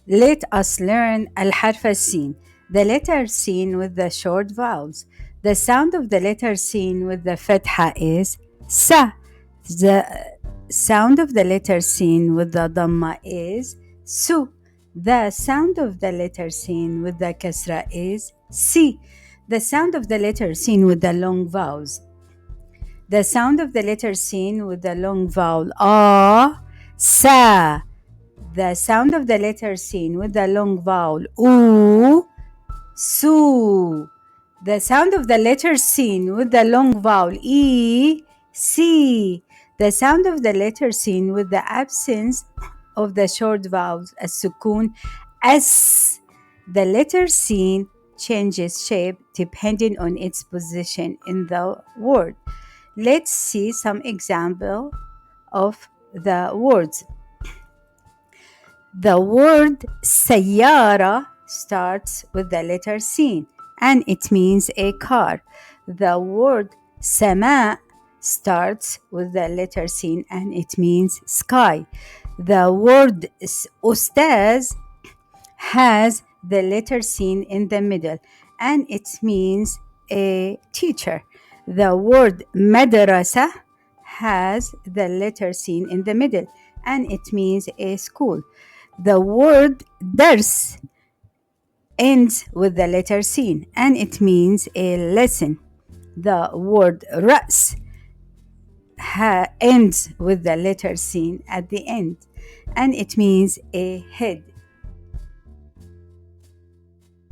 Let us learn الحرف السين. The letter sin with the short vowels. The sound of the letter sin with the fatha is sa. The sound of the letter sin with the dhamma is su. The sound of the letter sin with the kasra is si. The sound of the letter sin with the long vowels. The sound of the letter sin with the long vowel sa. The sound of the letter sin with the long vowel su. The sound of the letter sin with the long vowel si. The sound of the letter sin with the absence of the short vowels as-sukun as. The letter sin changes shape depending on its position in the word. Let's see some example of the words. The word سيارة starts with the letter sin and it means a car. The word سماء starts with the letter sin and it means sky. The word أستاذ has the letter sin in the middle and it means a teacher. The word مدرسة has the letter sin in the middle and it means a school. The word dars ends with the letter sin and it means a lesson. The word ras ends with the letter sin at the end and it means a head.